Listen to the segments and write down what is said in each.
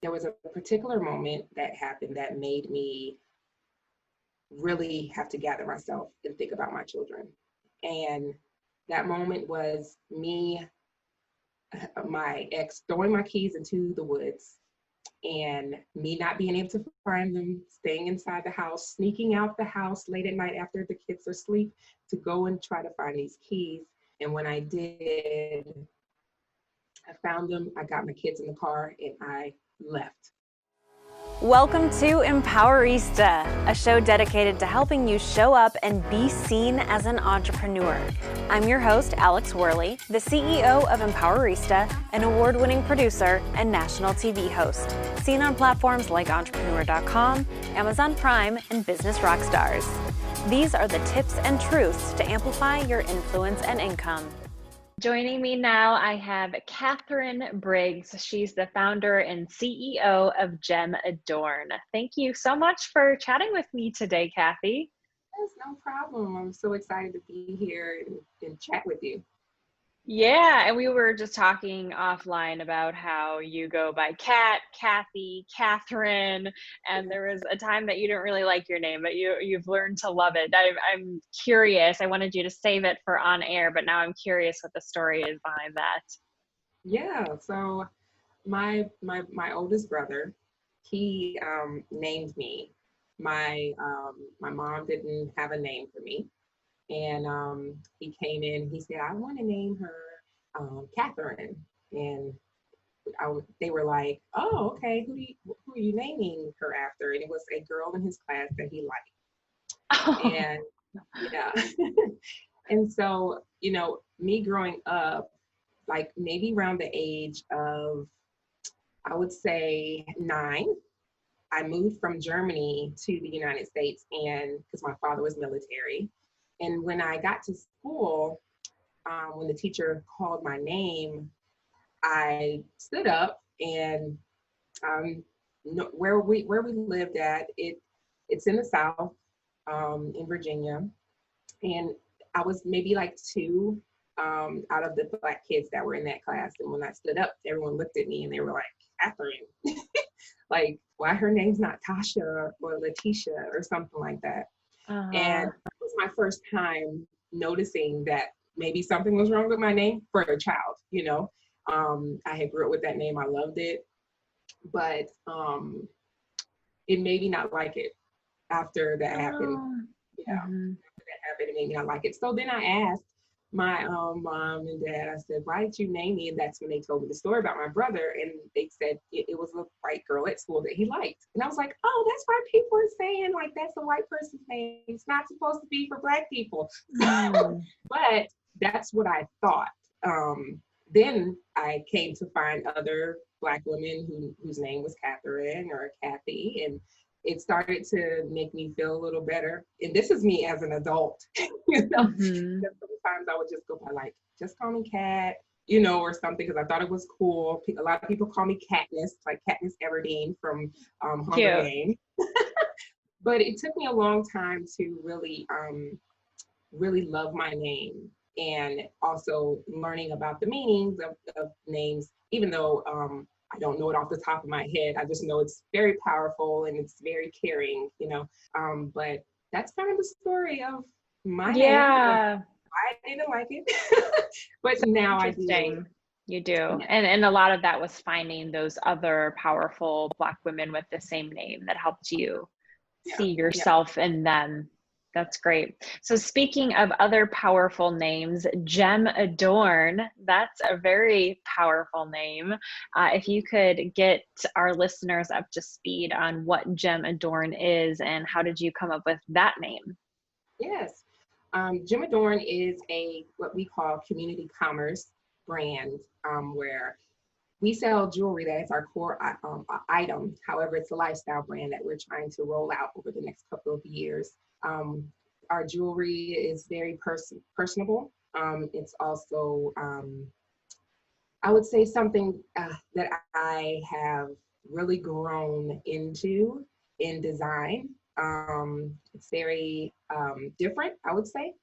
there was a particular moment that happened that made me really have to gather myself and think about my children. And that moment was me, my ex throwing my keys into the woods and me not being able to find them, staying inside the house, sneaking out the house late at night after the kids are asleep to go and try to find these keys. And when I did, I found them, I got my kids in the car, and I left. Welcome to Empowerista, a show dedicated to helping you show up and be seen as an entrepreneur. I'm your host, Alex Worley, the CEO of Empowerista, an award-winning producer and national TV host, seen on platforms like Entrepreneur.com, Amazon Prime, and Business Rockstars. These are the tips and truths to amplify your influence and income. Joining me now, I have Katherine Briggs. She's the founder and CEO of JemAdorn. Thank you so much for chatting with me today, Kathy. That's no problem. I'm so excited to be here and chat with you. Yeah, and we were just talking offline about how you go by Kat, Kathy, Katherine, and there was a time that you didn't really like your name, but you've learned to love it. I'm curious. I wanted you to save it for on air, but now I'm curious what the story is behind that. Yeah, so my oldest brother, he named me. My mom didn't have a name for me, and he came in. He said, "I want to name her Katherine," and they were like, "Oh, okay. Who are you naming her after?" And it was a girl in his class that he liked, Oh. and yeah, and so me growing up, like maybe around the age of, I would say 9. I moved from Germany to the United States, and because my father was military. And when I got to school, when the teacher called my name, I stood up and where we lived at, it's in the South, in Virginia, and I was maybe like 2 out of the Black kids that were in that class. And when I stood up, everyone looked at me and they were like, "Katherine." Like, why her name's not Tasha or Letitia or something like that. And it was my first time noticing that maybe something was wrong with my name for a child, I had grew up with that name. I loved it, but it made me not like it after that happened. Yeah, after that happened, it made me not like it. So then I asked my mom and dad, I said, "Why did you name me?" And that's when they told me the story about my brother. And they said it was a white girl at school that he liked. And I was like, "Oh, that's why people are saying like that's a white person's name. It's not supposed to be for Black people." But that's what I thought. Then I came to find other Black women whose name was Katherine or Kathy, and it started to make me feel a little better. And this is me as an adult, Sometimes I would just go by like, "Just call me Kat," or something, because I thought it was cool. A lot of people call me Katniss, like Katniss Everdeen from Hunger Games. But it took me a long time to really love my name, and also learning about the meanings of names, even though I don't know it off the top of my head. I just know it's very powerful and it's very caring, but that's kind of the story of my name. I didn't like it, but so now I do. You do. And a lot of that was finding those other powerful Black women with the same name that helped you see yourself in them. That's great. So speaking of other powerful names, JemAdorn, that's a very powerful name. If you could get our listeners up to speed on what JemAdorn is and how did you come up with that name? Yes. JemAdorn is what we call community commerce brand, where we sell jewelry that is our core item. However, it's a lifestyle brand that we're trying to roll out over the next couple of years. Our jewelry is very personable. It's also, I would say, something that I have really grown into in design. It's very different, I would say,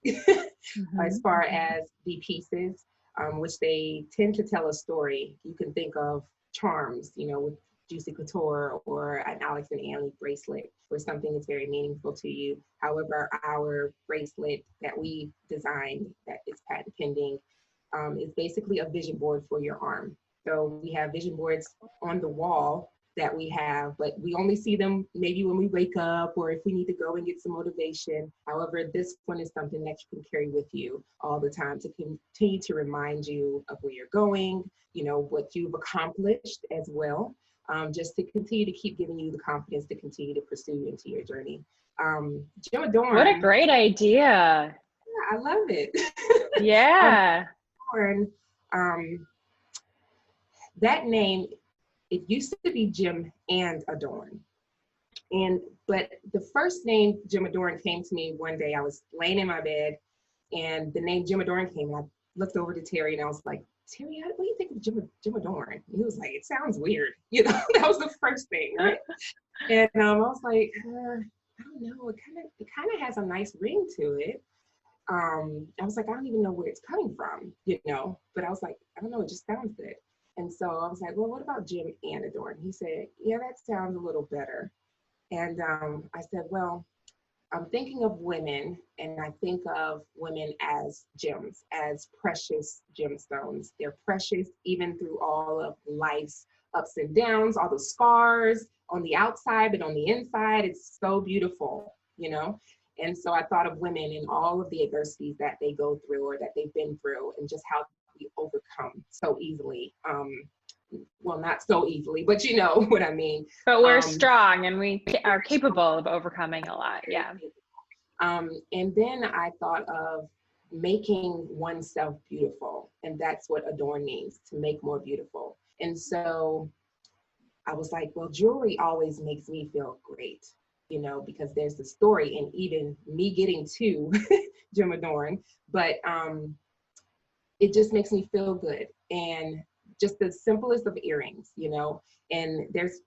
as far as the pieces, which they tend to tell a story. You can think of charms, with Juicy Couture or an Alex and Annie bracelet or something that's very meaningful to you. However, our bracelet that we designed that is patent pending is basically a vision board for your arm. So we have vision boards on the wall that we have, but we only see them maybe when we wake up or if we need to go and get some motivation. However, this one is something that you can carry with you all the time to continue to remind you of where you're going, you know, what you've accomplished as well, just to continue to keep giving you the confidence to continue to pursue into your journey. JemAdorn. What a great idea. Yeah, I love it. Yeah. Dorn, that name, it used to be Jem and Adorn. But the first name JemAdorn came to me one day. I was laying in my bed and the name JemAdorn came, and I looked over to Terry and I was like, Terry, what do you think of JemAdorn? And he was like, it sounds weird. You know, that was the first thing, right? And I was like, I don't know, it kind of has a nice ring to it. I was like, I don't even know where it's coming from, you know, but I was like, I don't know, it just sounds good. And so I was like, well, what about Jem and Adorn? He said, yeah, that sounds a little better. And I said, well, I'm thinking of women, and I think of women as gems, as precious gemstones. They're precious even through all of life's ups and downs, all the scars on the outside, but on the inside, it's so beautiful, you know? And so I thought of women and all of the adversities that they go through or that they've been through, and just how we overcome so easily. Well, not so easily, but you know what I mean. But we're strong and we are capable of overcoming a lot. Yeah. And then I thought of making oneself beautiful. And that's what Adorn means, to make more beautiful. And so I was like, well, jewelry always makes me feel great, you know, because there's the story and even me getting to JemAdorn, but it just makes me feel good. And just the simplest of earrings, you know, and there's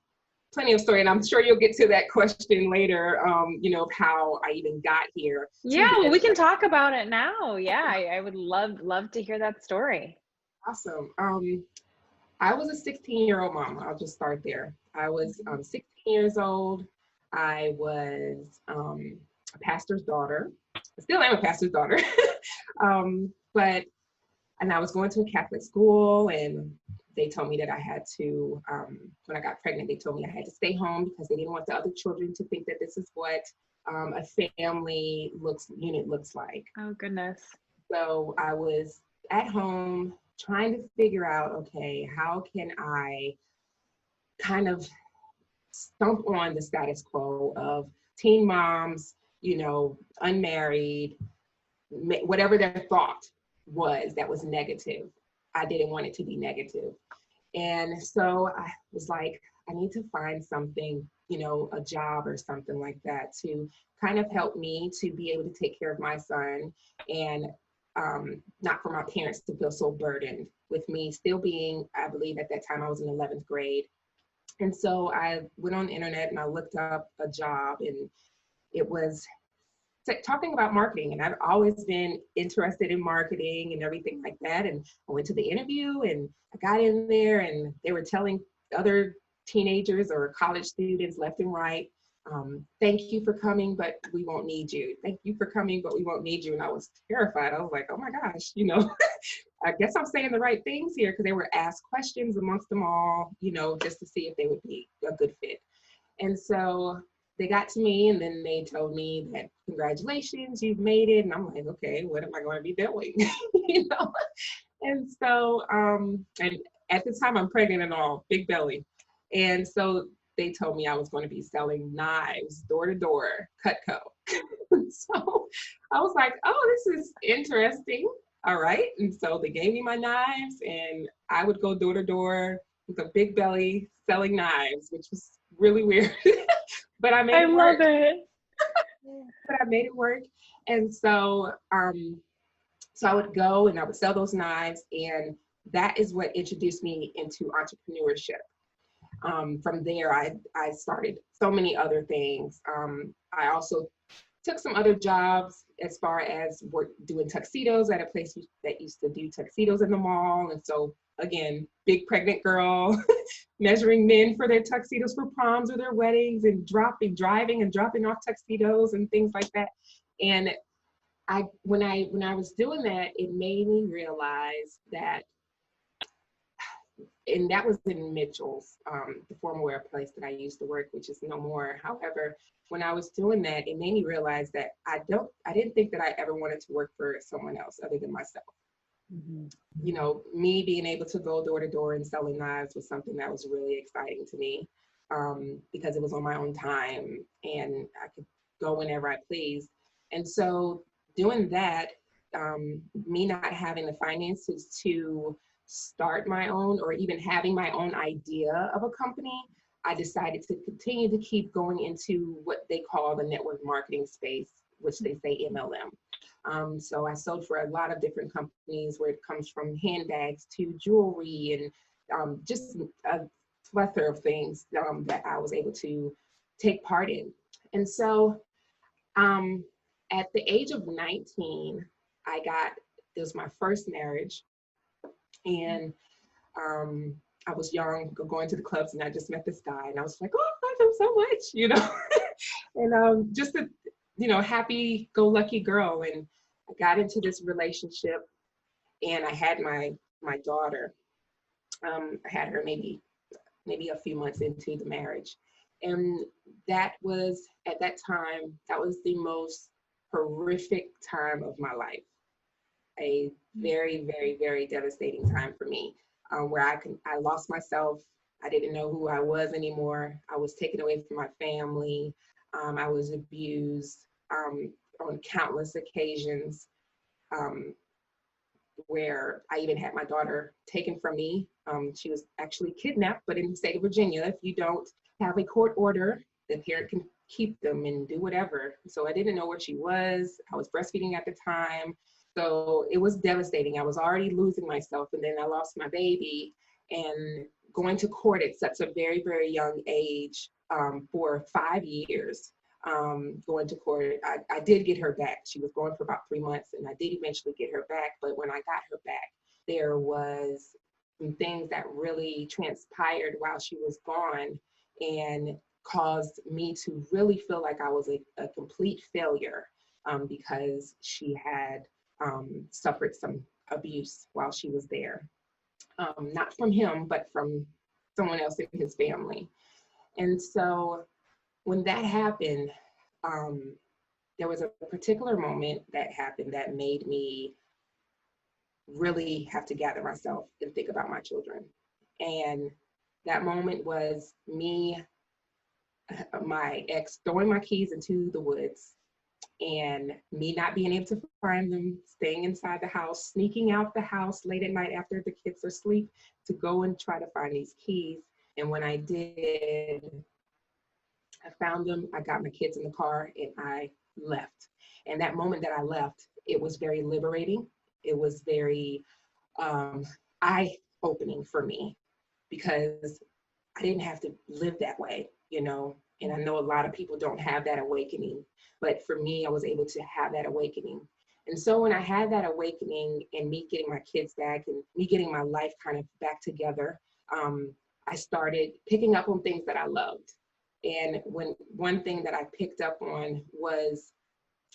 plenty of story, and I'm sure you'll get to that question later, you know, of how I even got here. Yeah, we can talk about it now. Yeah, I would love to hear that story. Awesome. I was a 16-year-old mom. I'll just start there. I was 16 years old. I was a pastor's daughter. I still am a pastor's daughter. And I was going to a Catholic school, and they told me that I had to, when I got pregnant, they told me I had to stay home because they didn't want the other children to think that this is what a family unit looks like. Oh, goodness. So I was at home trying to figure out, okay, how can I kind of stomp on the status quo of teen moms, you know, unmarried, whatever their thought was that was negative. I didn't want it to be negative. And so I was like, I need to find something, you know, a job or something like that to kind of help me to be able to take care of my son, and not for my parents to feel so burdened with me still being, I believe at that time I was in 11th grade. And so I went on the internet and I looked up a job, and it was talking about marketing, and I've always been interested in marketing and everything like that. And I went to the interview and I got in there, and they were telling other teenagers or college students left and right, thank you for coming, but we won't need you. Thank you for coming, but we won't need you. And I was terrified. I was like, oh my gosh, you know, I guess I'm saying the right things here, because they were asked questions amongst them all, you know, just to see if they would be a good fit. And so they got to me, and then they told me that congratulations, you've made it. And I'm like, okay, what am I going to be doing? You know? And so, and at the time I'm pregnant and all, big belly. And so they told me I was going to be selling knives door to door, Cutco. So I was like, oh, this is interesting. All right. And so they gave me my knives, and I would go door to door with a big belly selling knives, which was really weird. But I made it work. I love it. But I made it work. And so, so I would go and I would sell those knives, and that is what introduced me into entrepreneurship. From there, I started so many other things. I also took some other jobs as far as doing tuxedos at a place that used to do tuxedos in the mall. And so again, big pregnant girl, measuring men for their tuxedos for proms or their weddings, and driving and dropping off tuxedos and things like that. And when I was doing that, it made me realize that, and that was in Mitchell's, the formal wear place that I used to work, which is no more. However, when I was doing that, it made me realize that I didn't think that I ever wanted to work for someone else other than myself. Mm-hmm. You know, me being able to go door to door and selling knives was something that was really exciting to me, because it was on my own time and I could go whenever I pleased. And so doing that, me not having the finances to start my own or even having my own idea of a company, I decided to continue to keep going into what they call the network marketing space, which they say MLM. So I sold for a lot of different companies, where it comes from handbags to jewelry and just a plethora of things that I was able to take part in. And so at the age of 19, it was my first marriage. And I was young, going to the clubs, and I just met this guy, and I was like, oh, I love him so much, you know. And just a, happy-go-lucky girl. And I got into this relationship, and I had my daughter. I had her maybe a few months into the marriage, and that was, at that time, that was the most horrific time of my life. A very, very, very devastating time for me, where I lost myself. I didn't know who I was anymore. I was taken away from my family. I was abused on countless occasions, where I even had my daughter taken from me. She was actually kidnapped, but in the state of Virginia, if you don't have a court order, the parent can keep them and do whatever. So I didn't know where she was. I was breastfeeding at the time. So it was devastating. I was already losing myself, and then I lost my baby, and going to court at such a very, very young age, for 5 years, going to court. I did get her back. She was gone for about 3 months, and I did eventually get her back. But when I got her back, there was some things that really transpired while she was gone, and caused me to really feel like I was a complete failure, because she had suffered some abuse while she was there. Not from him, but from someone else in his family. And so when that happened, there was a particular moment that happened that made me really have to gather myself and think about my children. And that moment was my ex throwing my keys into the woods, and me not being able to find them, staying inside the house, sneaking out the house late at night after the kids are asleep to go and try to find these keys. And when I did, I found them, I got my kids in the car, and I left. And that moment that I left, it was very liberating. It was very eye-opening for me, because I didn't have to live that way, you know. And I know a lot of people don't have that awakening, but for me, I was able to have that awakening. And so when I had that awakening, and me getting my kids back, and me getting my life kind of back together, I started picking up on things that I loved. And one thing that I picked up on was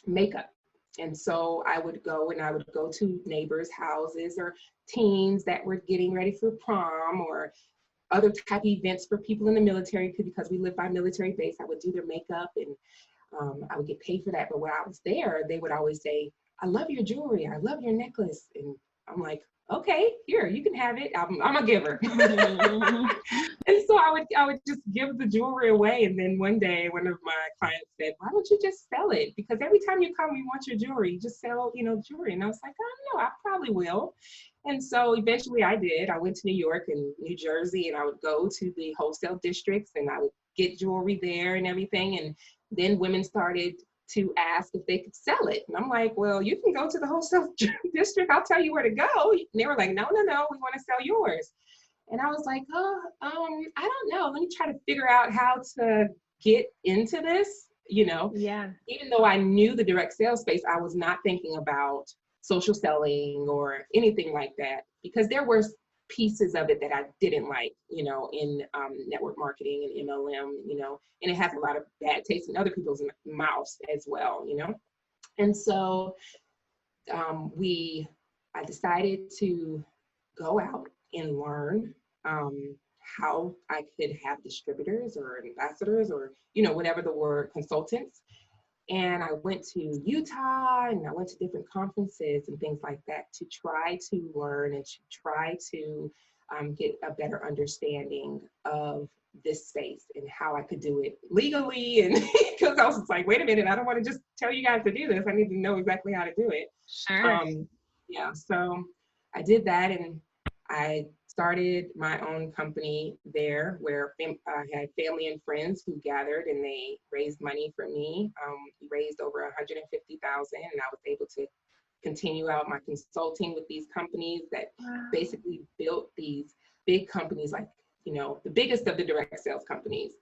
makeup. And so I would go to neighbors' houses, or teens that were getting ready for prom, or other type of events for people in the military, because we live by military base. I would do their makeup, and I would get paid for that. But when I was there, they would always say, I love your jewelry, I love your necklace. And I'm like, okay, here, you can have it. I'm a giver. And so I would just give the jewelry away. And then one day, one of my clients said, why don't you just sell it? Because every time you come, we want your jewelry. You just sell, jewelry. And I was like, oh, no, I probably will. And so eventually I did. I went to New York and New Jersey, and I would go to the wholesale districts, and I would get jewelry there and everything. And then women started to ask if they could sell it. And I'm like, well, you can go to the wholesale district. I'll tell you where to go. And they were like, no, we want to sell yours. And I was like, I don't know. Let me try to figure out how to get into this, Yeah. Even though I knew the direct sales space, I was not thinking about social selling or anything like that, because there were pieces of it that I didn't like, in network marketing and MLM, and it has a lot of bad taste in other people's mouths as well, And so I decided to go out and learn how I could have distributors or ambassadors or, whatever the word, consultants. And I went to Utah and I went to different conferences and things like that to try to learn and to try to get a better understanding of this space and how I could do it legally. And because I was just like, wait a minute, I don't want to just tell you guys to do this. I need to know exactly how to do it. Sure. Yeah, so I did that, and I started my own company there where I had family and friends who gathered and they raised money for me. We raised over $150,000, and I was able to continue out my consulting with these companies that basically built these big companies, like, the biggest of the direct sales companies.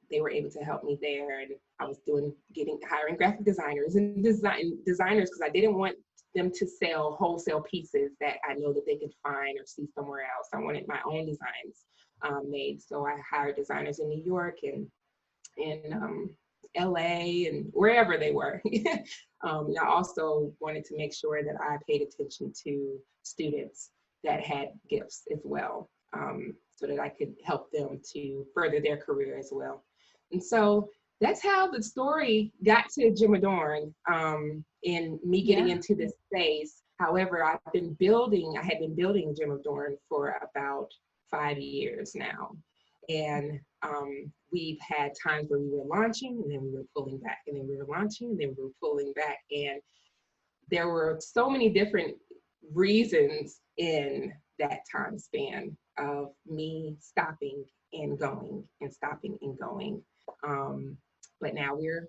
They were able to help me there, and I was hiring graphic designers and designers because I didn't want them to sell wholesale pieces that I know that they could find or see somewhere else. I wanted my own designs made. So I hired designers in New York and in LA and wherever they were. And I also wanted to make sure that I paid attention to students that had gifts as well, so that I could help them to further their career as well. And so that's how the story got to JemAdorn, and me getting into this space. However, I had been building JemAdorn for about 5 years now. And we've had times where we were launching and then we were pulling back, and then we were launching and then we were pulling back. And there were so many different reasons in that time span of me stopping and going and stopping and going. But now we're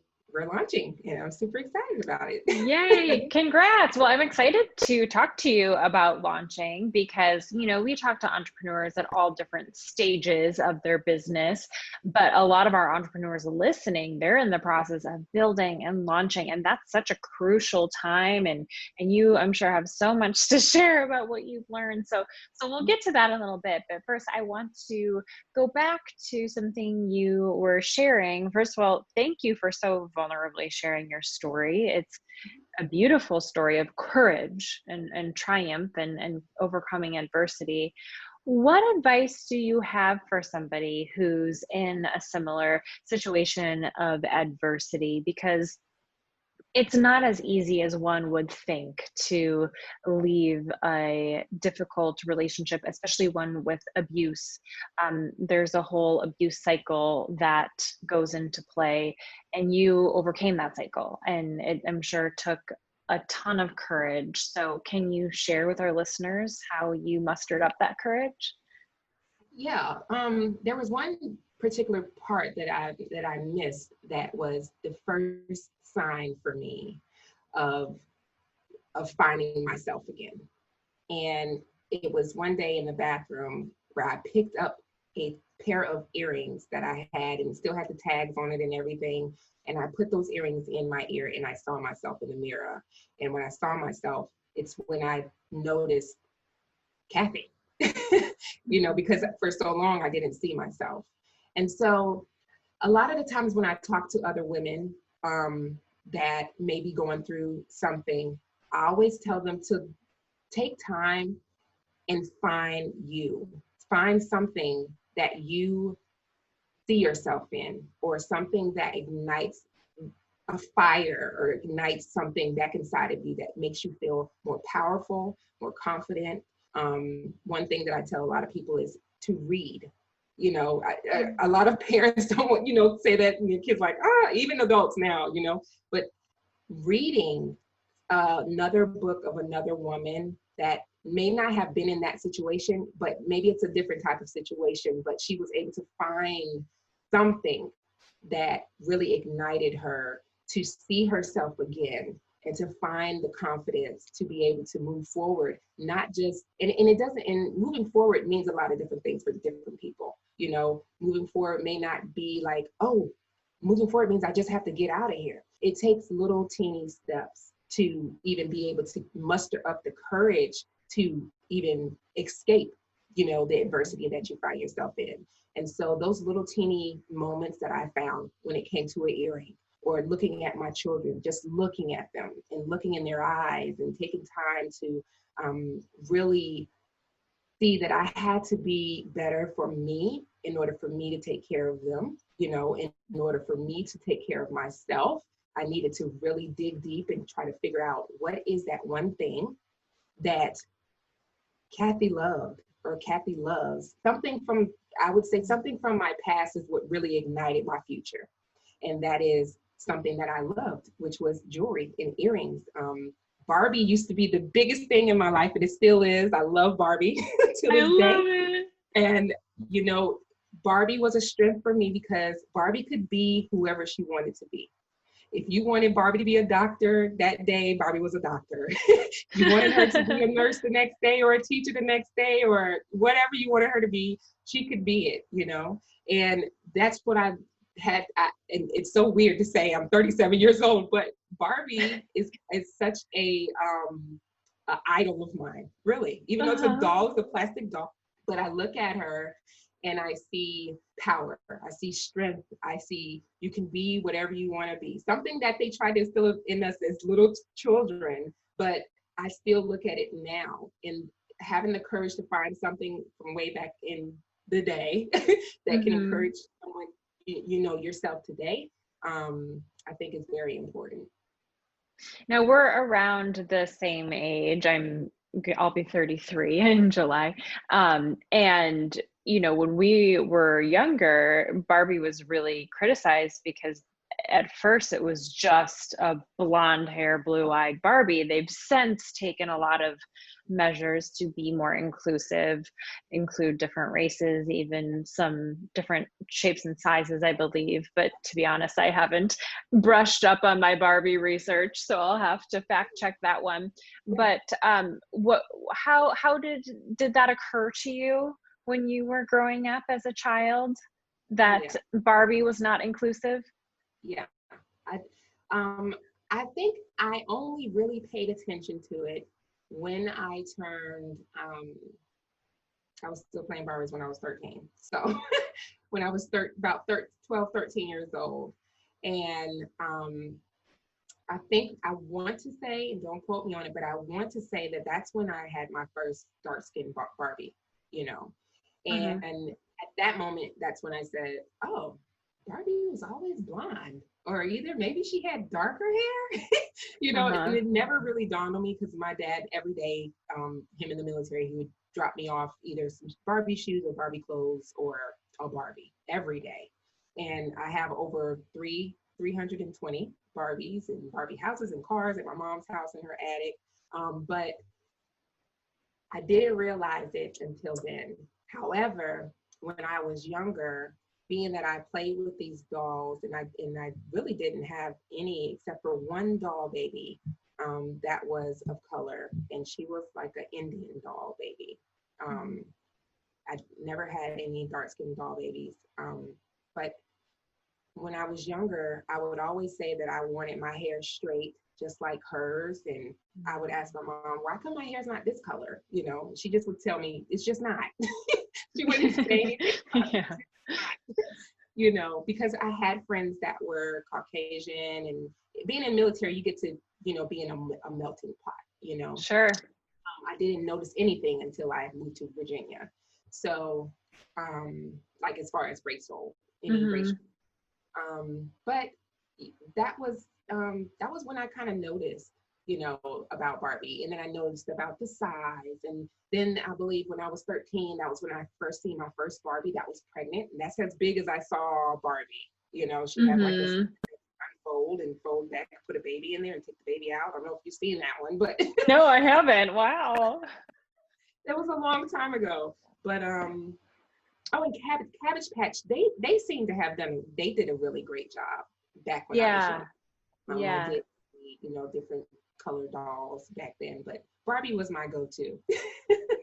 launching, and I'm super excited about it. Yay, congrats. Well, I'm excited to talk to you about launching because, we talk to entrepreneurs at all different stages of their business, but a lot of our entrepreneurs listening, they're in the process of building and launching, and that's such a crucial time. And you, I'm sure, have so much to share about what you've learned. So we'll get to that in a little bit, but first I want to go back to something you were sharing. First of all, thank you for so vulnerably sharing your story. It's a beautiful story of courage and triumph and overcoming adversity. What advice do you have for somebody who's in a similar situation of adversity? Because it's not as easy as one would think to leave a difficult relationship, especially one with abuse. There's a whole abuse cycle that goes into play, and you overcame that cycle, and it, I'm sure, took a ton of courage. So can you share with our listeners how you mustered up that courage? Yeah, there was one particular part that I missed that was the first sign for me of finding myself again. And it was one day in the bathroom where I picked up a pair of earrings that I had and still had the tags on it and everything. And I put those earrings in my ear and I saw myself in the mirror. And when I saw myself, it's when I noticed Kathy, because for so long I didn't see myself. And so a lot of the times when I talk to other women that may be going through something, I always tell them to take time and find something that you see yourself in, or something that ignites a fire or ignites something back inside of you that makes you feel more powerful, more confident. One thing that I tell a lot of people is to read. A lot of parents don't want, say that, and your kids like, even adults now, but reading another book of another woman that may not have been in that situation, but maybe it's a different type of situation, but she was able to find something that really ignited her to see herself again and to find the confidence to be able to move forward, not just, and moving forward means a lot of different things for different people. Moving forward may not be like, moving forward means I just have to get out of here. It takes little teeny steps to even be able to muster up the courage to even escape the adversity that you find yourself in. And so those little teeny moments that I found when it came to an earring, or looking at my children, just looking at them and looking in their eyes and taking time to really see that I had to be better for me in order for me to take care of them, in order for me to take care of myself. I needed to really dig deep and try to figure out what is that one thing that Kathy loved or Kathy loves. I would say something from my past is what really ignited my future. And that is something that I loved, which was jewelry and earrings. Barbie used to be the biggest thing in my life, and it still is. I love Barbie to this day. I love it. And, Barbie was a strength for me because Barbie could be whoever she wanted to be. If you wanted Barbie to be a doctor that day, Barbie was a doctor. You wanted her to be a nurse the next day or a teacher the next day or whatever you wanted her to be, she could be it, And that's what I had. And it's so weird to say I'm 37 years old, but Barbie is such a idol of mine, really. Even though it's a doll, it's a plastic doll, but I look at her and I see power, I see strength, I see you can be whatever you want to be. Something that they tried to instill in us as little children, but I still look at it now and having the courage to find something from way back in the day that can encourage someone, yourself today, I think is very important. Now we're around the same age. I'll be 33 in July. And when we were younger, Barbie was really criticized because at first it was just a blonde hair, blue-eyed Barbie. They've since taken a lot of measures to be more inclusive, include different races, even some different shapes and sizes, I believe. But to be honest, I haven't brushed up on my Barbie research, so I'll have to fact check that one. But how did that occur to you when you were growing up as a child, that Barbie was not inclusive? Yeah, I think I only really paid attention to it when I turned, I was still playing Barbies when I was 13. So when I was 12, 13 years old. And I think I want to say, and don't quote me on it, but I want to say that that's when I had my first dark-skinned Barbie, And at that moment, that's when I said, oh, Barbie was always blonde, or either maybe she had darker hair, and it never really dawned on me because my dad, every day, him in the military, he would drop me off either some Barbie shoes or Barbie clothes or a Barbie every day. And I have over 320 Barbies and Barbie houses and cars at my mom's house in her attic. But I didn't realize it until then. However, when I was younger, being that I played with these dolls, and I really didn't have any except for one doll baby that was of color, and she was like an Indian doll baby. I never had any dark-skinned doll babies, but when I was younger, I would always say that I wanted my hair straight, just like hers, and I would ask my mom, why come my hair's not this color? She just would tell me, it's just not. She wouldn't say anything. Because I had friends that were Caucasian, and being in the military, you get to, be in a melting pot, Sure. I didn't notice anything until I moved to Virginia. So, like as far as racial, but that was when I kind of noticed, about Barbie. And then I noticed about the size. And then I believe when I was 13, that was when I first seen my first Barbie that was pregnant. And that's as big as I saw Barbie. She had like this unfold and fold back, put a baby in there and take the baby out. I don't know if you've seen that one, but no, I haven't. Wow. That was a long time ago. But and Cabbage Patch, they seem to have they did a really great job back when I was young. I did, different color dolls back then, but Barbie was my go-to.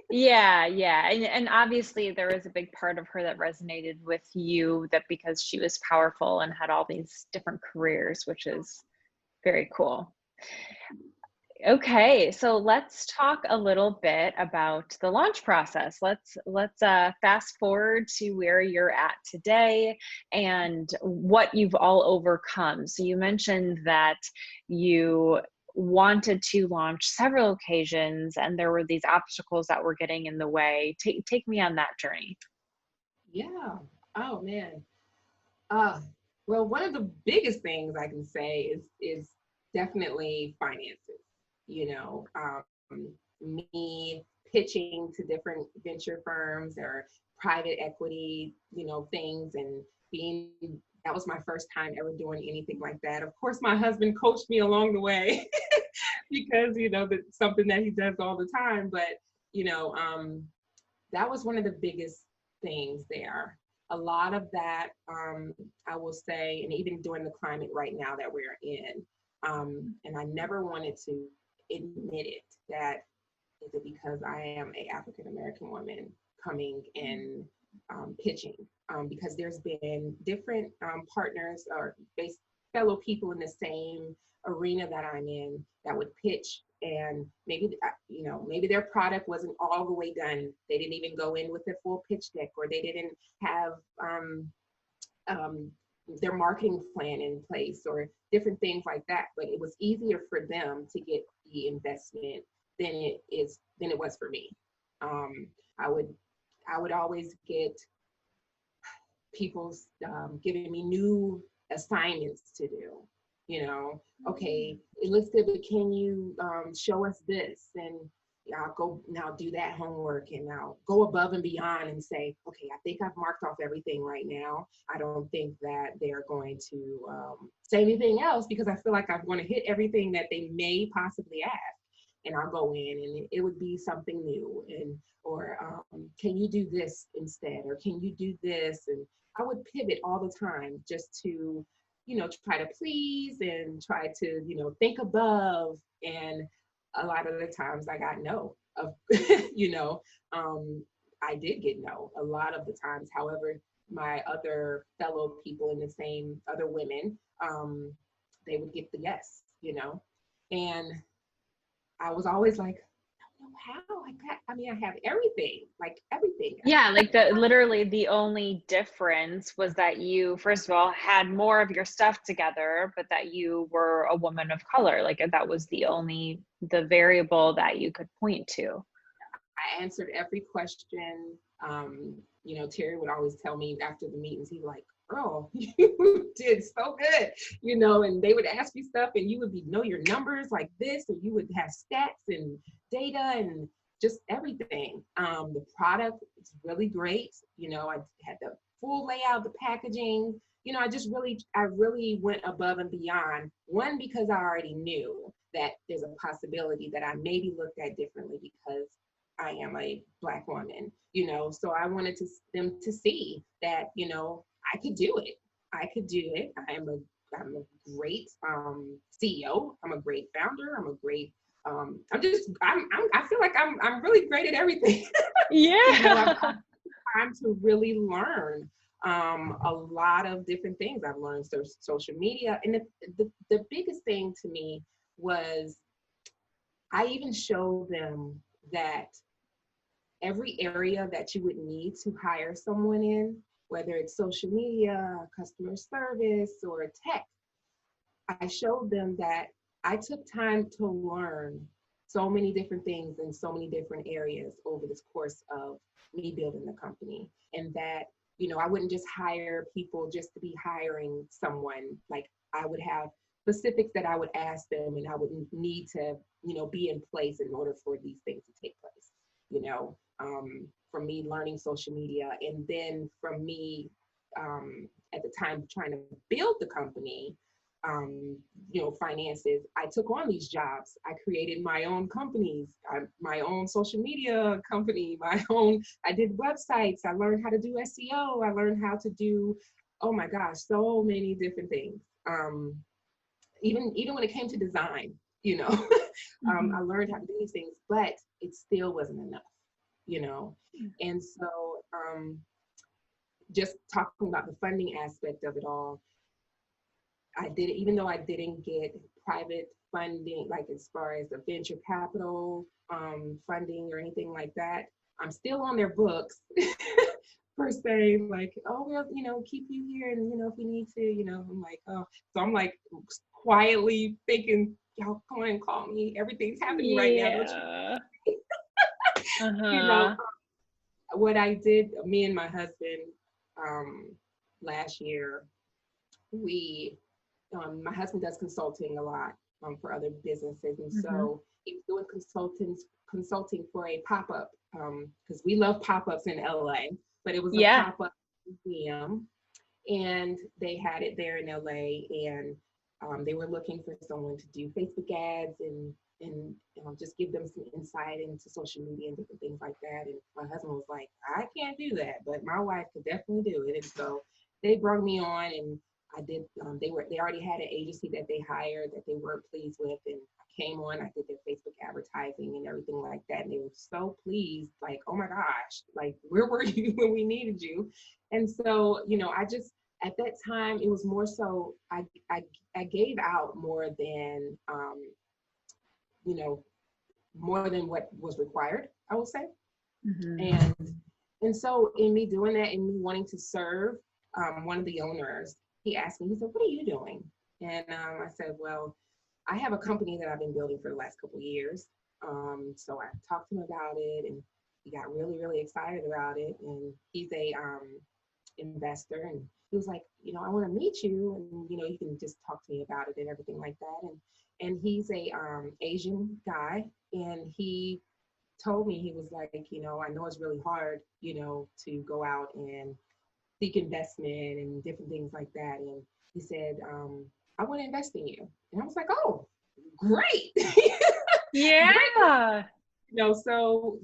Yeah. And obviously there was a big part of her that resonated with you, that because she was powerful and had all these different careers, which is very cool. Okay, so let's talk a little bit about the launch process. Let's fast forward to where you're at today and what you've all overcome. So you mentioned that you wanted to launch several occasions and there were these obstacles that were getting in the way. Take me on that journey. Yeah. Oh man. Uh, well, one of the biggest things I can say is definitely finances. You know, me pitching to different venture firms or private equity, things, and being that was my first time ever doing anything like that. Of course, my husband coached me along the way because that's something that he does all the time. But you know, um, that was one of the biggest things there. A lot of that, I will say, and even during the climate right now that we're in, and I never wanted to admit it, that is it because I am a African American woman coming and pitching, because there's been different partners or fellow people in the same arena that I'm in that would pitch, and maybe their product wasn't all the way done. They didn't even go in with their full pitch deck, or they didn't have um, their marketing plan in place, or different things like that. But it was easier for them to get the investment than it was for me. Um, I would I would always get people giving me new assignments to do. Okay, it looks good, but can you show us this? And I'll go now do that homework, and I'll go above and beyond and say, okay, I think I've marked off everything right now. I don't think that they're going to say anything else, because I feel like I'm going to hit everything that they may possibly ask. And I'll go in, and it would be something new, or can you do this instead, or can you do this? And I would pivot all the time just to try to please and try to think above. And a lot of the times I got no of you know I did get no a lot of the times. However, my other fellow people in the same, other women, they would get the yes. And I was always like, I don't know how. I have everything, like everything. Yeah, like literally the only difference was that you, first of all, had more of your stuff together, but that you were a woman of color. Like that was the variable that you could point to. I answered every question. Terry would always tell me after the meetings, he's like, girl, you did so good, and they would ask you stuff, and you would know your numbers like this, and you would have stats and data and just everything. The product is really great. I had the full layout, the packaging. I really went above and beyond. One, because I already knew that there's a possibility that I may be looked at differently because I am a Black woman, so I wanted them to see that, I could do it. I could do it. I'm a great CEO. I'm a great founder. I'm a great I feel like I'm really great at everything. Yeah. I've time to really learn a lot of different things. I've learned social media, and the biggest thing to me was I even showed them that every area that you would need to hire someone in, whether it's social media, customer service, or tech, I showed them that I took time to learn so many different things in so many different areas over this course of me building the company. And that, I wouldn't just hire people just to be hiring someone. Like, I would have specifics that I would ask them, and I would need to, be in place in order for these things to take place, from me learning social media. And then from me, at the time trying to build the company, finances, I took on these jobs. I created my own companies, my own social media company, I did websites. I learned how to do SEO. I learned how to do, oh my gosh, so many different things. Even when it came to design, I learned how to do these things, but it still wasn't enough. And so just talking about the funding aspect of it all, I did it, even though I didn't get private funding, like as far as the venture capital funding or anything like that. I'm still on their books per se, like, oh, well, keep you here. And, if we need to, I'm like, oh, so I'm like quietly thinking, y'all come on and call me. Everything's happening right now. Don't you? What I did, me and my husband, last year, my husband does consulting a lot for other businesses. And so he was doing consulting for a pop-up, because we love pop-ups in LA, but it was a pop-up museum, and they had it there in LA, and they were looking for someone to do Facebook ads and just give them some insight into social media and different things like that. And my husband was like, I can't do that, but my wife could definitely do it. And so they brought me on, and I did. They already had an agency that they hired that they weren't pleased with, and I came on. I did their Facebook advertising and everything like that, and they were so pleased. Like, oh my gosh, like, where were you when we needed you? And so, I just, at that time, it was more so I gave out more than more than what was required, I would say. And so in me doing that and me wanting to serve, one of the owners, he asked me, he said, what are you doing? And I said, well, I have a company that I've been building for the last couple of years. So I talked to him about it, and he got really, really excited about it. And he's a investor, and he was like, I want to meet you, and you can just talk to me about it and everything like that. And he's a Asian guy, and he told me, he was like, I know it's really hard, to go out and seek investment and different things like that. And he said, I want to invest in you. And I was like, oh, great. Yeah. Great. So,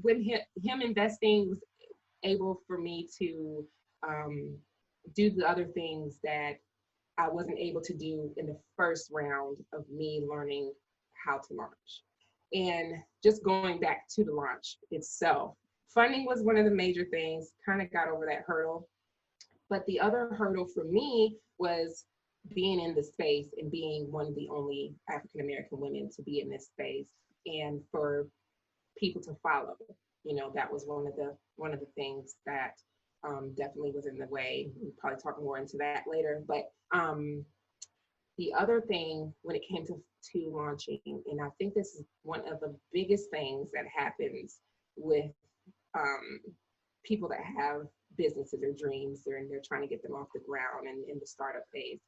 with him investing was able for me to do the other things that I wasn't able to do in the first round of me learning how to launch. And just going back to the launch itself, funding was one of the major things, kind of got over that hurdle. But the other hurdle for me was being in the space and being one of the only African-American women to be in this space, and for people to follow. That was one of the things that definitely was in the way. We'll probably talk more into that later. But the other thing when it came to launching, and I think this is one of the biggest things that happens with people that have businesses or dreams, and they're trying to get them off the ground and in the startup phase,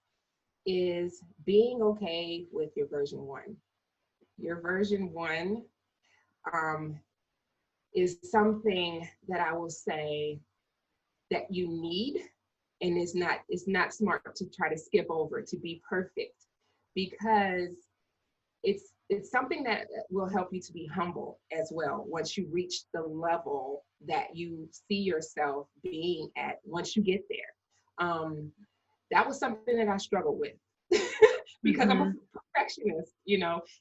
is being okay with your version 1. Your version 1 is something that I will say that you need, and it's not smart to try to skip over to be perfect, because it's something that will help you to be humble as well once you reach the level that you see yourself being at once you get there. That was something that I struggled with because I'm a perfectionist,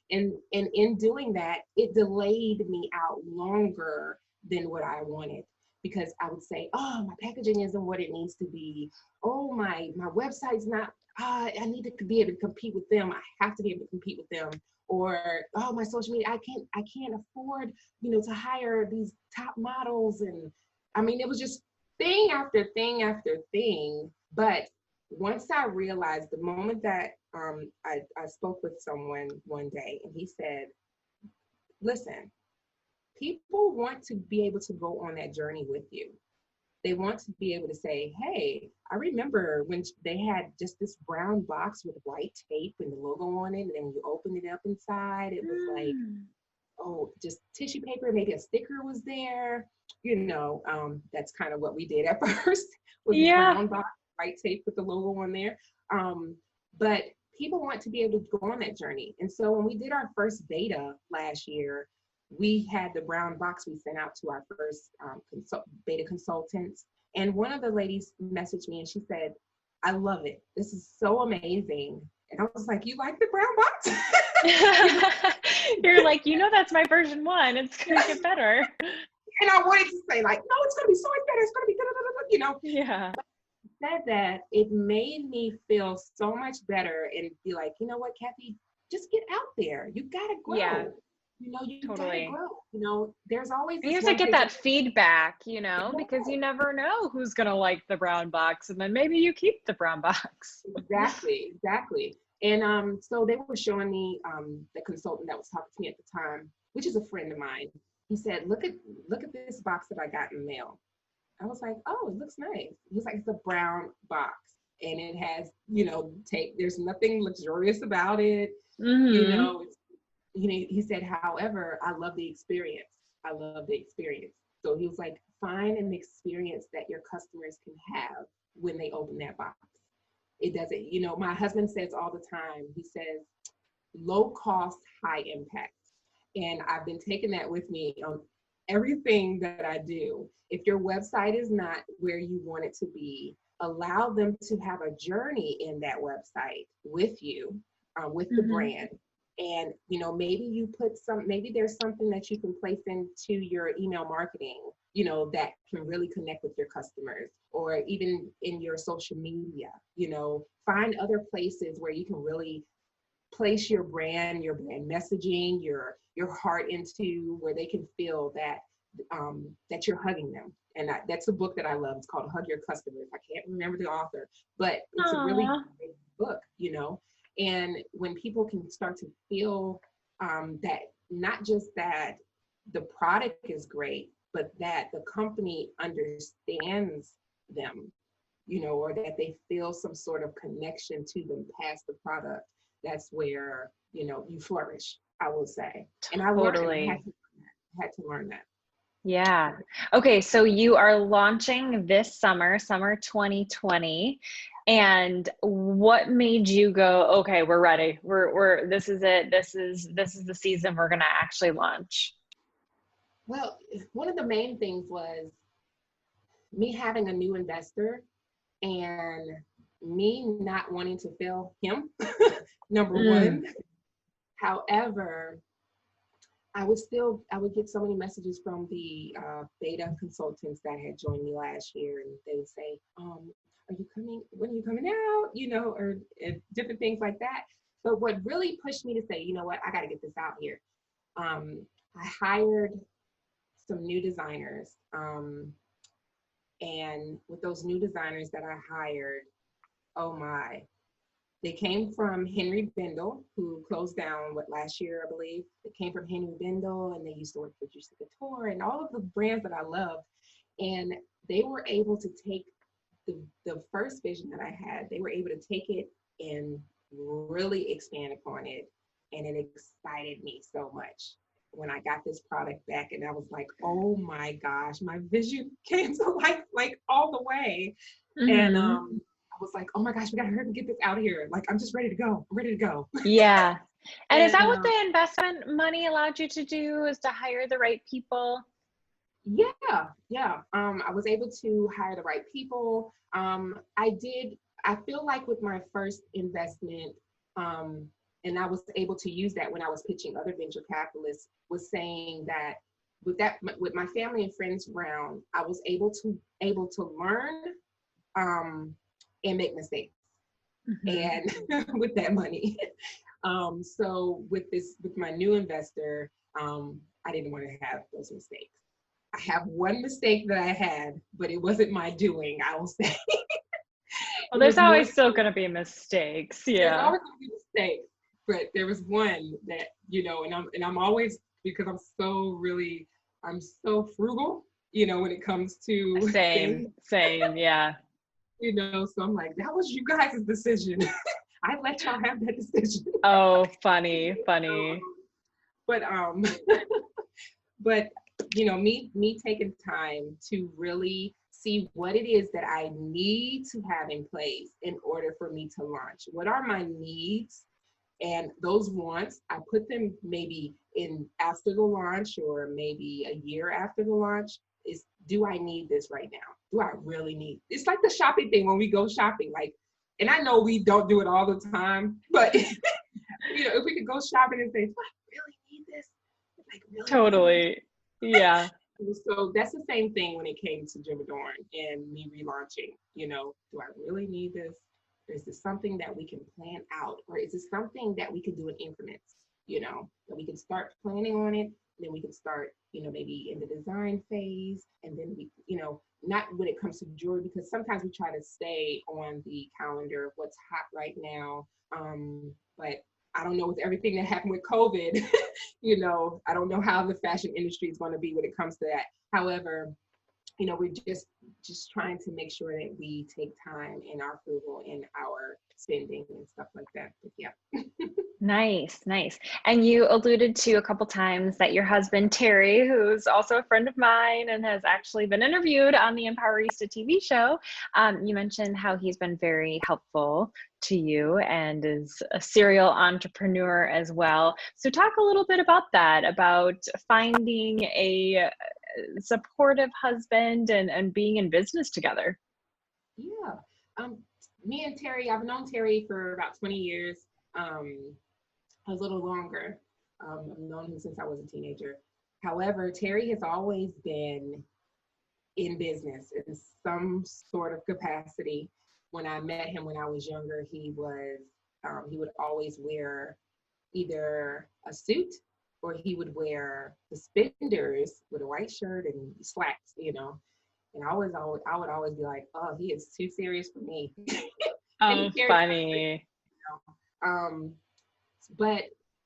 and in doing that, it delayed me out longer than what I wanted. Because I would say, oh, my packaging isn't what it needs to be. Oh, my website's not, I need to be able to compete with them. I have to be able to compete with them. Or, oh, my social media, I can't afford, to hire these top models. And I mean, it was just thing after thing after thing. But once I realized, the moment that I spoke with someone one day, and he said, listen, people want to be able to go on that journey with you. They want to be able to say, hey, I remember when they had just this brown box with white tape and the logo on it, and then you opened it up inside, it was like, oh, just tissue paper, maybe a sticker was there. That's kind of what we did at first, with the brown box, white tape with the logo on there. But people want to be able to go on that journey. And so when we did our first beta last year, we had the brown box we sent out to our first beta consultants. And one of the ladies messaged me and she said, I love it. This is so amazing. And I was like, you like the brown box? You're like, that's my version 1. It's going to get better. And I wanted to say like, no, it's going to be so much better. It's going to be good, Yeah. said that, it made me feel so much better and be like, you know what, Kathy, just get out there. You gotta grow. Yeah, You know, you gotta totally. grow. You know, there's always You this have to one get person. that feedback, you know, because you never know who's going to like the brown box, and then maybe you keep the brown box. Exactly. And so they were showing me the consultant that was talking to me at the time, which is a friend of mine. He said, look at this box that I got in the mail. I was like, oh, it looks nice. He's like, it's a brown box. And it has, you know, tape. There's nothing luxurious about it. Mm-hmm. You know, he said, however, I love the experience. I love the experience. So he was like, find an experience that your customers can have when they open that box. It doesn't, you know, my husband says all the time, he says, low cost, high impact. And I've been taking that with me on everything that I do. If your website is not where you want it to be, allow them to have a journey in that website with you, with the brand. And, you know, maybe you put maybe there's something that you can place into your email marketing, you know, that can really connect with your customers, or even in your social media, you know, find other places where you can really place your brand messaging, your heart into, where they can feel that that you're hugging them. And that's a book that I love. It's called Hug Your Customers. I can't remember the author, but it's a really great book, you know. And when people can start to feel that, not just that the product is great, but that the company understands them, you know, or that they feel some sort of connection to them past the product, that's where, you know, you flourish, I will say. And I had to learn that. Yeah. Okay. So you are launching this summer 2020. And what made you go, okay, we're ready. This is it. This is the season we're going to actually launch? Well, one of the main things was me having a new investor and me not wanting to fail him, number one. However, I would get so many messages from the beta consultants that had joined me last year, and they would say, are you coming, when are you coming out, you know, or different things like that. But what really pushed me to say, you know what, I got to get this out here. I hired some new designers, and with those new designers that I hired, oh my, they came from Henry Bendel, who closed down last year, I believe. They came from Henry Bendel, and they used to work for Juicy Couture and all of the brands that I loved. And they were able to take the first vision that I had, they were able to take it and really expand upon it. And it excited me so much when I got this product back, and I was like, oh my gosh, my vision came to life, like all the way. And I was like, oh my gosh, we gotta hurry and get this out of here. Like, I'm just ready to go. I'm ready to go. Yeah. And is that what the investment money allowed you to do, is to hire the right people? Yeah. I was able to hire the right people. I feel like with my first investment, and I was able to use that when I was pitching other venture capitalists, was saying that with my family and friends around, I was able to learn and make mistakes, and with that money. So with my new investor, I didn't want to have those mistakes. I have one mistake that I had, but it wasn't my doing, I will say. Well, there's always still going to be mistakes. Yeah. There's always going to be mistakes, but there was one that, you know, and I'm always, because I'm so frugal, you know, when it comes to same, yeah. You know, so I'm like, that was you guys' decision. I let y'all have that decision. Oh, funny. But but you know, me taking time to really see what it is that I need to have in place in order for me to launch. What are my needs? And those wants, I put them maybe in after the launch, or maybe a year after the launch. Is, do I need this right now? Do I really need? It's like the shopping thing when we go shopping, like, and I know we don't do it all the time, but you know, if we could go shopping and say, do I really need this? Like, really? Totally. Yeah. So that's the same thing when it came to JemAdorn and me relaunching. Do I really need this? Or is this something that we can plan out? Or is this something that we can do in increments? That we can start planning on it, then we can start, maybe in the design phase, and then not when it comes to jewelry, because sometimes we try to stay on the calendar of what's hot right now. But I don't know with everything that happened with COVID, I don't know how the fashion industry is going to be when it comes to that. However, we're just trying to make sure that we take time in our frugal in our spending and stuff like that. But yeah. Nice, nice. And you alluded to a couple times that your husband, Terry, who's also a friend of mine and has actually been interviewed on the Empowerista TV show, you mentioned how he's been very helpful to you and is a serial entrepreneur as well. So talk a little bit about that, about finding a supportive husband and being in business together. Yeah. Me and Terry, I've known Terry for about 20 years. A little longer. I've known him since I was a teenager. However, Terry has always been in business in some sort of capacity. When I met him when I was younger, he would always wear either a suit or he would wear suspenders with a white shirt and slacks, And I would always be like, oh, he is too serious for me. Oh, funny. But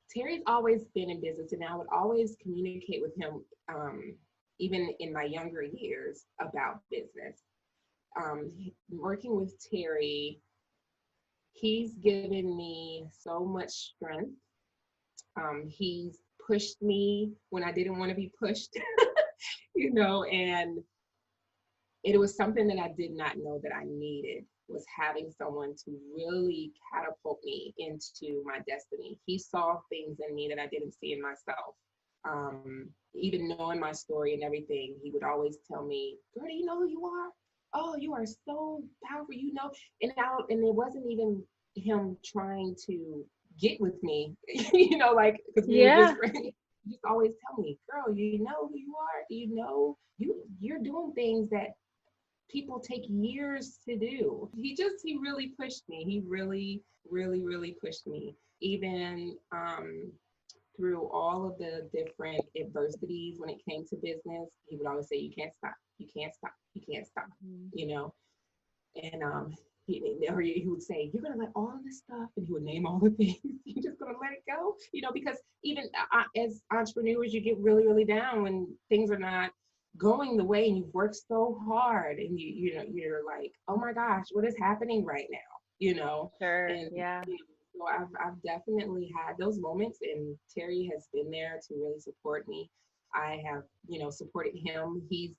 Terry's always been in business, and I would always communicate with him, even in my younger years, about business. Working with Terry, he's given me so much strength. He's pushed me when I didn't want to be pushed, and it was something that I did not know that I needed, was having someone to really catapult me into my destiny. He saw things in me that I didn't see in myself. Even knowing my story and everything, he would always tell me, girl, do you know who you are? Oh, you are so powerful, And it wasn't even him trying to get with me, because we were just friends. He just always tell me, girl, you know who you are? Do you know you're doing things that people take years to do. He really pushed me. He really, really, really pushed me. Even through all of the different adversities when it came to business, he would always say, you can't stop, you can't stop, you can't stop, And he would say, you're going to let all of this stuff, and he would name all the things. You're just going to let it go, because even as entrepreneurs, you get really, really down when things are not going the way and you've worked so hard, and you're like, oh my gosh, what is happening right now? Sure. And yeah. So I've definitely had those moments, and Terry has been there to really support me. I have supported him. He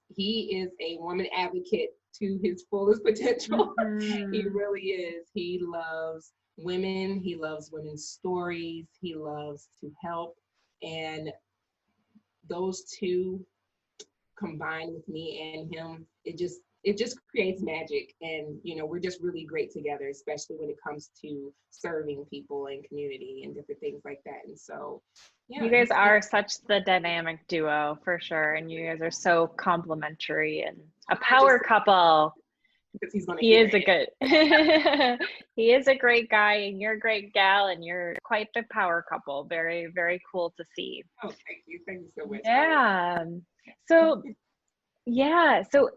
is a woman advocate to his fullest potential. Mm-hmm. He really is. He loves women. He loves women's stories. He loves to help, and those two combined with me and him, it just creates magic. And we're just really great together, especially when it comes to serving people and community and different things like that. And so you guys are such the dynamic duo for sure, and you guys are so complimentary and a power couple. Because he's he is he is a great guy, and you're a great gal, and you're quite the power couple. Very, very cool to see. Oh, thank you so much. So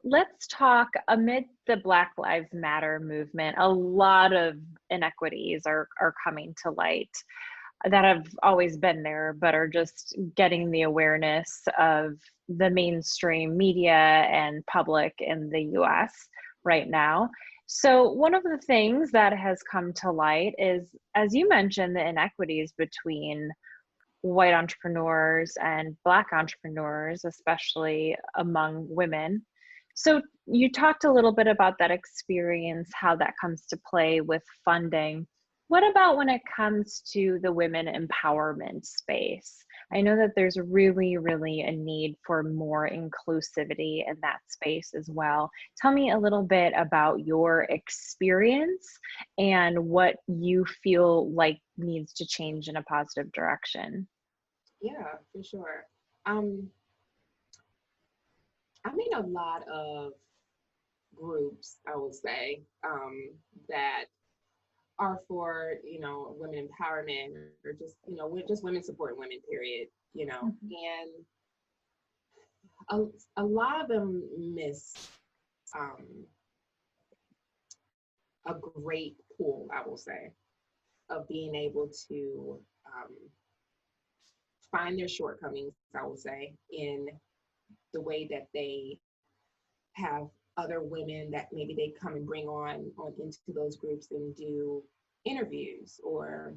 let's talk. Amid the Black Lives Matter movement, a lot of inequities are coming to light that have always been there, but are just getting the awareness of the mainstream media and public in the US right now. So one of the things that has come to light is, as you mentioned, the inequities between white entrepreneurs and Black entrepreneurs, especially among women. So you talked a little bit about that experience, how that comes to play with funding. What about when it comes to the women empowerment space? I know that there's really, really a need for more inclusivity in that space as well. Tell me a little bit about your experience and what you feel like needs to change in a positive direction. Yeah, for sure. I'm in a lot of groups, I would say, that are for, women empowerment or just, just women supporting women, period, and a lot of them miss um, a great pool, I will say, of being able to find their shortcomings, I will say, in the way that they have other women that maybe they come and bring on into those groups and do interviews or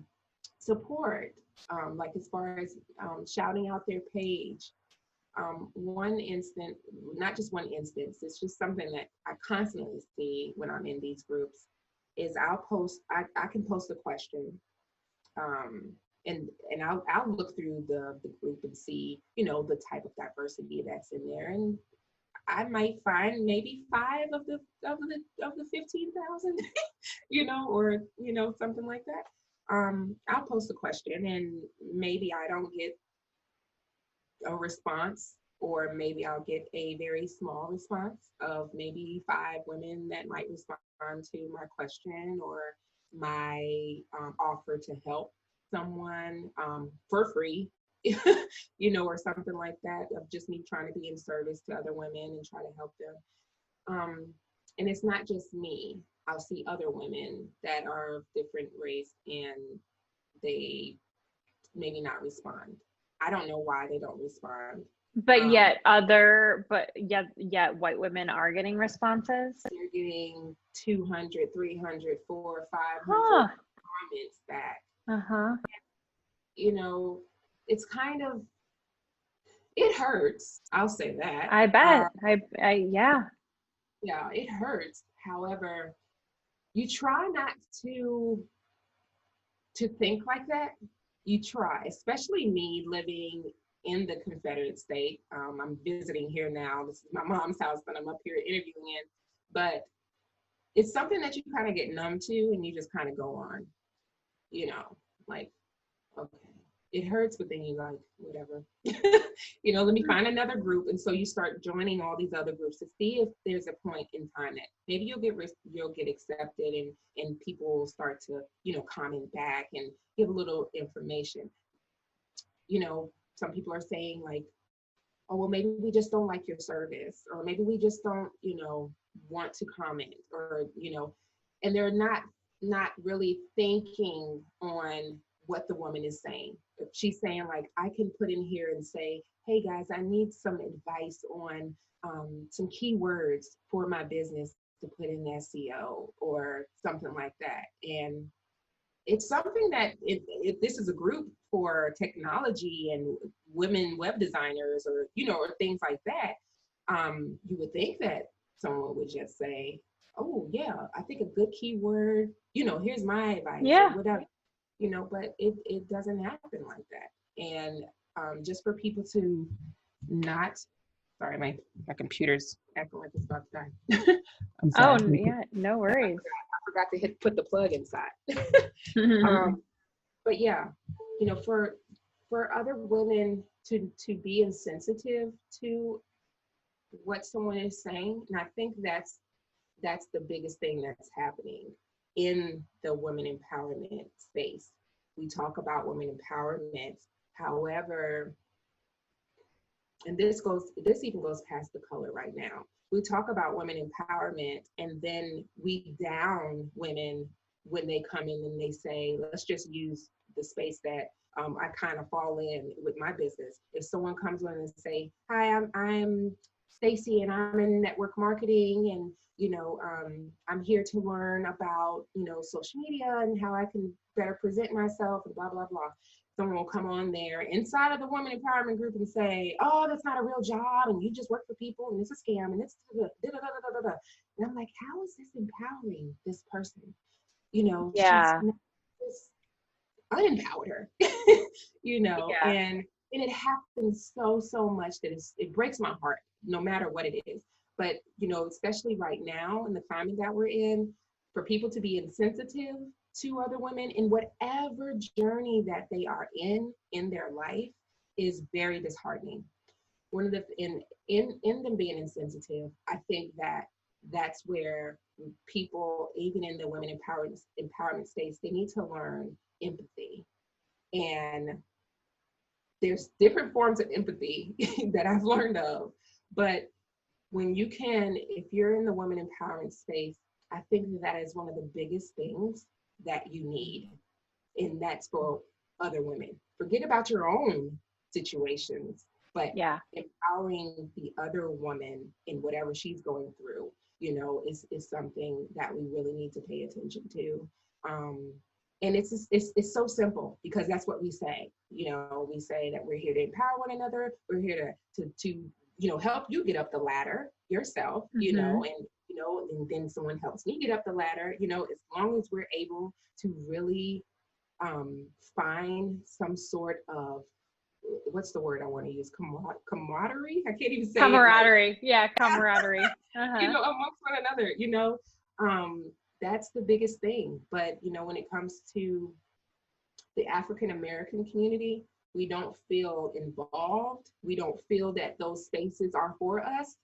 support, like as far as shouting out their page. One instance, not just one instance, it's just something that I constantly see when I'm in these groups, is I can post a question, um, and I'll look through the group and see, the type of diversity that's in there. And I might find maybe 5 of the 15,000, or something like that. I'll post a question and maybe I don't get a response, or maybe I'll get a very small response of maybe 5 women that might respond to my question or my offer to help someone for free, or something like that, of just me trying to be in service to other women and try to help them. And it's not just me. I'll see other women that are of different race and they maybe not respond. I don't know why they don't respond. But yet white women are getting responses. They're getting 200, 300, 400, 500 comments back. Uh-huh. It's kind of, it hurts. I'll say that. I bet. Yeah. Yeah, it hurts. However, you try not to think like that. You try, especially me living in the Confederate state. I'm visiting here now. This is my mom's house that I'm up here interviewing in. But it's something that you kind of get numb to and you just kind of go on, like, okay, it hurts, but then you like, whatever, let me find another group. And so you start joining all these other groups to see if there's a point in time that maybe you'll get accepted and people will start to, comment back and give a little information. Some people are saying like, oh, well, maybe we just don't like your service, or maybe we just don't, want to comment, or, and they're not really thinking on what the woman is saying. If she's saying like, I can put in here and say, hey guys, I need some advice on some keywords for my business to put in SEO or something like that. And it's something that if this is a group for technology and women web designers, or or things like that, you would think that someone would just say, oh yeah, I think a good keyword, here's my advice, or whatever, but it doesn't happen like that. And just for people to not, sorry, my computer's acting like it's about to die. I'm sorry. Oh yeah, no worries. I forgot to put the plug inside. But yeah, for other women to be insensitive to what someone is saying, and I think that's the biggest thing that's happening in the women empowerment space. We talk about women empowerment, however, and this even goes past the color right now. We talk about women empowerment and then we down women when they come in and they say, let's just use the space that I kind of fall in with my business. If someone comes in and say, hi, I'm Stacy and I'm in network marketing, and I'm here to learn about social media and how I can better present myself and blah blah blah. Someone will come on there inside of the women empowerment group and say, oh, that's not a real job and you just work for people and it's a scam and it's da da da da da da. And I'm like, how is this empowering this person? Yeah. She's unempowered her, and it happens so much that it breaks my heart, no matter what it is. But, especially right now in the climate that we're in, for people to be insensitive to other women in whatever journey that they are in their life is very disheartening. one of the in them being insensitive, I think that that's where people, even in the women empowerment space, they need to learn empathy. And there's different forms of empathy that I've learned of, but when you can, if you're in the women empowerment space, I think that is one of the biggest things that you need, and that's for other women. Forget about your own situations, but empowering the other woman in whatever she's going through, is something that we really need to pay attention to. And it's so simple, because that's what we say. We say that we're here to empower one another. We're here to help you get up the ladder yourself, and then someone helps me get up the ladder, as long as we're able to really find some sort of, what's the word I want to use? Camaraderie? I can't even say camaraderie. It, like, camaraderie. Amongst one another, that's the biggest thing. But, when it comes to the African American community, we don't feel involved. We don't feel that those spaces are for us.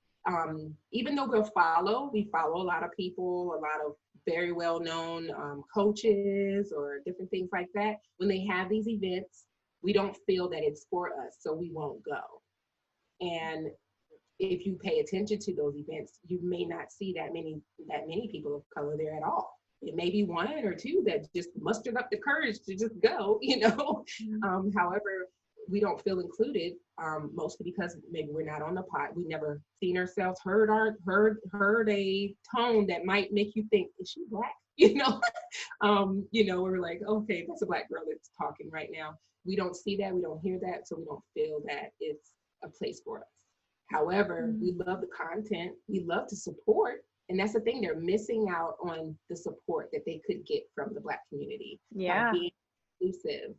Even though we follow a lot of people, a lot of very well-known coaches or different things like that. When they have these events, we don't feel that it's for us, so we won't go. And if you pay attention to those events, you may not see that many people of color there at all. It may be one or two that just mustered up the courage to just go, However, we don't feel included, mostly because maybe we're not on the pot. We never seen ourselves, heard a tone that might make you think, is she Black? We're like, okay, that's a Black girl that's talking right now. We don't see that, we don't hear that, so we don't feel that it's a place for us. However, we love the content, we love to support, and that's the thing, they're missing out on the support that they could get from the Black community. Yeah. Being inclusive,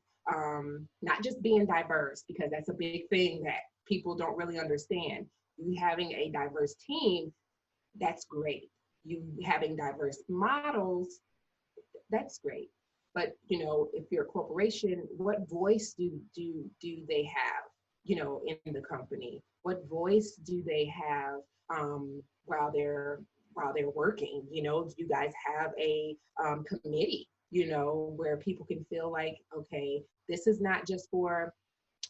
not just being diverse, because that's a big thing that people don't really understand. You having a diverse team, that's great. You having diverse models, that's great. But if you're a corporation, what voice do they have, in the company? What voice do they have while they're working? Do you guys have a committee, where people can feel like, okay, this is not just for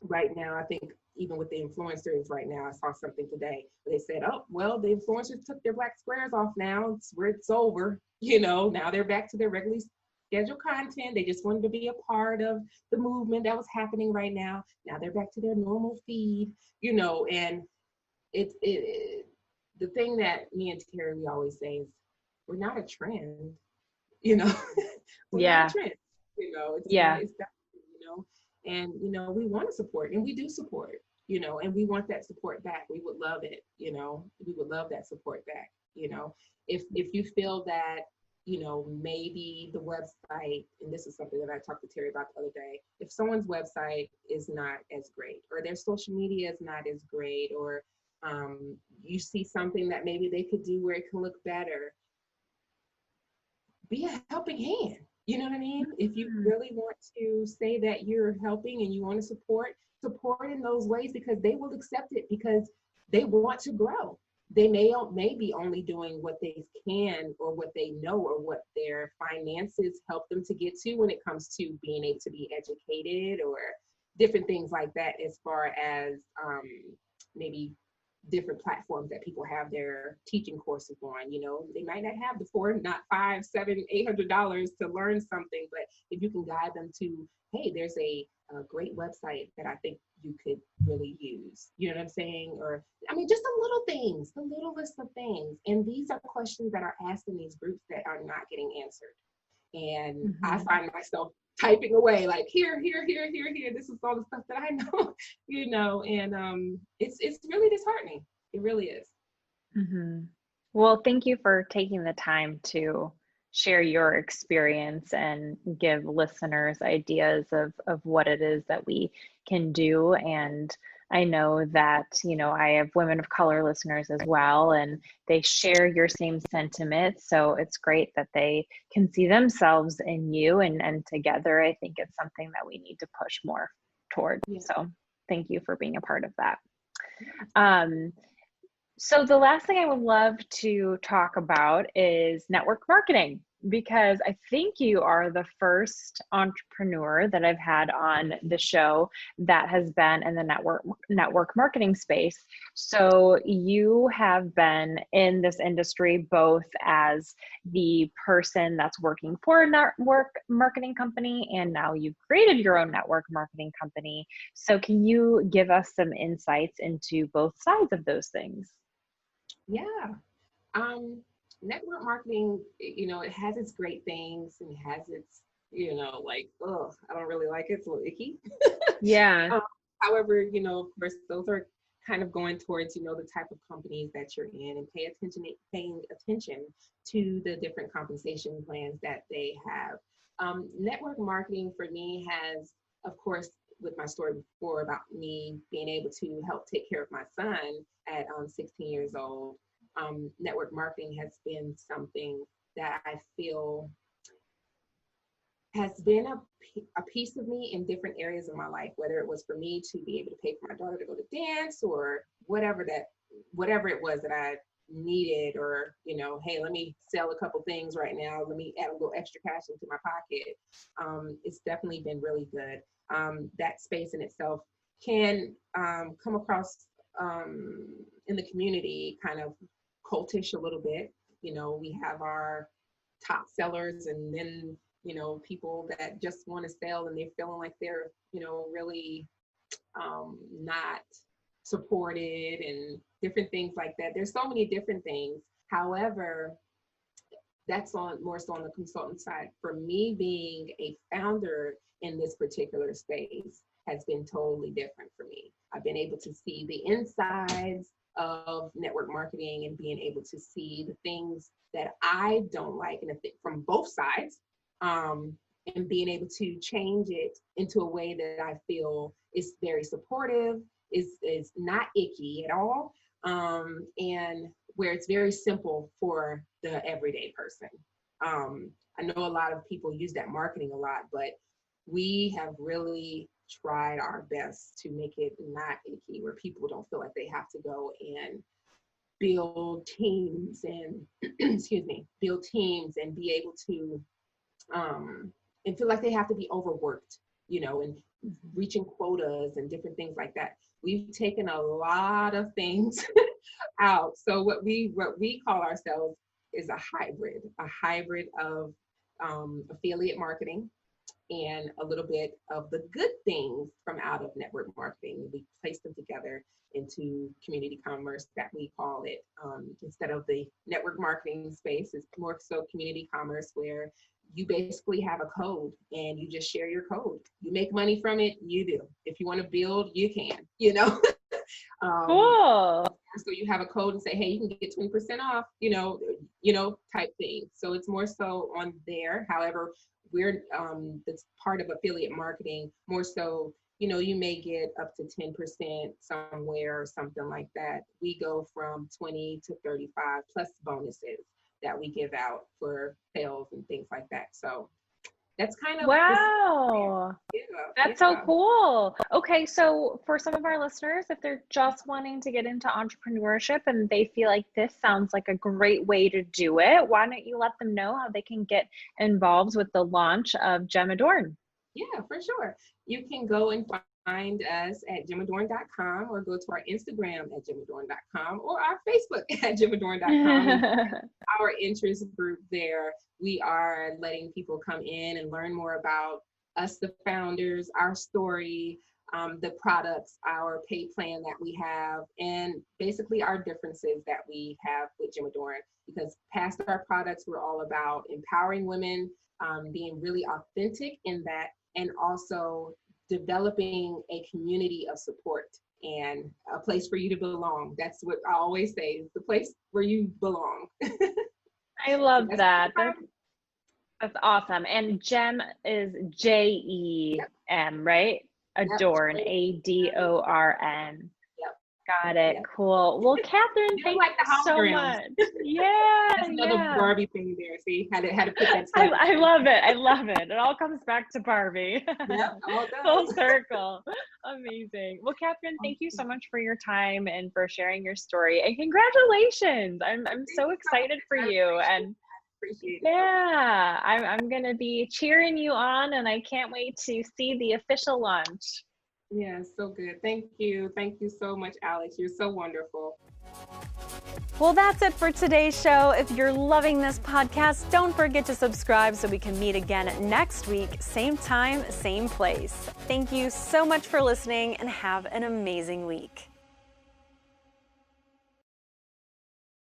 right now. I think even with the influencers right now, I saw something today where they said, oh, well, the influencers took their Black squares off now. It's over. Now they're back to their regularly scheduled content. They just wanted to be a part of the movement that was happening right now. Now they're back to their normal feed, and the thing that me and Terry, we always say is, we're not a trend, we're not a trend, it's that, and, we want to support, and we do support, and we want that support back. We would love it, we would love that support back, if you feel that, maybe the website, and this is something that I talked to Terry about the other day, if someone's website is not as great, or their social media is not as great, or you see something that maybe they could do where it can look better, be a helping hand. You know what I mean? If you really want to say that you're helping and you want to support in those ways, because they will accept it, because they want to grow. They may be only doing what they can, or what they know, or what their finances help them to get to when it comes to being able to be educated, or different things like that, as far as maybe different platforms that people have their teaching courses on. They might not have the $4, not $5, $7, $800 to learn something, but if you can guide them to, hey, there's a great website that I think you could really use, you know what I'm saying? Or, just the little things, the little list of things. And these are questions that are asked in these groups that are not getting answered. And I find myself typing away, like, here, this is all the stuff that I know, and it's really disheartening. It really is. Well, thank you for taking the time to share your experience and give listeners ideas of what it is that we can do. And I know that, I have women of color listeners as well, and they share your same sentiments. So it's great that they can see themselves in you, and together, I think it's something that we need to push more toward. So thank you for being a part of that. So the last thing I would love to talk about is network marketing, because I think you are the first entrepreneur that I've had on the show that has been in the network marketing space. So you have been in this industry both as the person that's working for a network marketing company, and now you've created your own network marketing company. So can you give us some insights into both sides of those things? Yeah. Network marketing, it has its great things and it has its, like, oh, I don't really like it. It's a little icky. Yeah. However, of course, those are kind of going towards, the type of companies that you're in, and paying attention to the different compensation plans that they have. Network marketing for me has, of course, with my story before about me being able to help take care of my son at 16 years old. Network marketing has been something that I feel has been a piece of me in different areas of my life, whether it was for me to be able to pay for my daughter to go to dance, or whatever it was that I needed, or, hey, let me sell a couple things right now, let me add a little extra cash into my pocket. It's definitely been really good. That space in itself can come across in the community kind of cultish a little bit. We have our top sellers, and then people that just want to sell and they're feeling like they're really not supported, and different things like that. There's so many different things. However, that's more so on the consultant side. For me, being a founder in this particular space has been totally different for me. I've been able to see the insides of network marketing and being able to see the things that I don't like, and from both sides, and being able to change it into a way that I feel is very supportive, is not icky at all, and where it's very simple for the everyday person. I know a lot of people use that marketing a lot, but we have really tried our best to make it not icky, where people don't feel like they have to go and build teams and build teams and be able to and feel like they have to be overworked, and reaching quotas and different things like that. We've taken a lot of things out. So what we call ourselves is a hybrid of affiliate marketing and a little bit of the good things from out of network marketing. We place them together into community commerce, that we call it. Instead of the network marketing space, it's more so community commerce, where you basically have a code and you just share your code. You make money from it, you do. If you want to build, you can, Cool. So you have a code and say, hey, you can get 20% off, type thing. So it's more so on there. However, we're that's part of affiliate marketing, more so, you may get up to 10% somewhere or something like that. We go from 20 to 35 plus bonuses that we give out for sales and things like that. So that's kind of wow. That's so cool. Okay, so for some of our listeners, if they're just wanting to get into entrepreneurship and they feel like this sounds like a great way to do it, why don't you let them know how they can get involved with the launch of JemAdorn? Yeah, for sure. You can go and find us at JemAdorn.com, or go to our Instagram at JemAdorn.com, or our Facebook at JemAdorn.com. Our interest group there, we are letting people come in and learn more about us, the founders, our story, the products, our pay plan that we have, and basically our differences that we have with JemAdorn. Because past our products, we're all about empowering women, being really authentic in that, and also developing a community of support and a place for you to belong. That's what I always say, is the place where you belong. I love that. That's awesome. And Jem is Jem, right? Adorn, Adorn. Yep. Got it. Yeah. Cool. Well, Katherine, You thank like the you so holograms. much. Yeah, That's another yeah. Barbie thing there. See, had to put that together. I love it. I love it. It all comes back to Barbie. Yep, all Full does. circle. Amazing. Well, Katherine, thank you so much for your time and for sharing your story. And congratulations. I'm Thank so you so much. excited for I you. And appreciate it. yeah, I'm gonna be cheering you on, and I can't wait to see the official launch. Yeah, so good. Thank you. Thank you so much, Alex. You're so wonderful. Well, that's it for today's show. If you're loving this podcast, don't forget to subscribe so we can meet again next week, same time, same place. Thank you so much for listening and have an amazing week.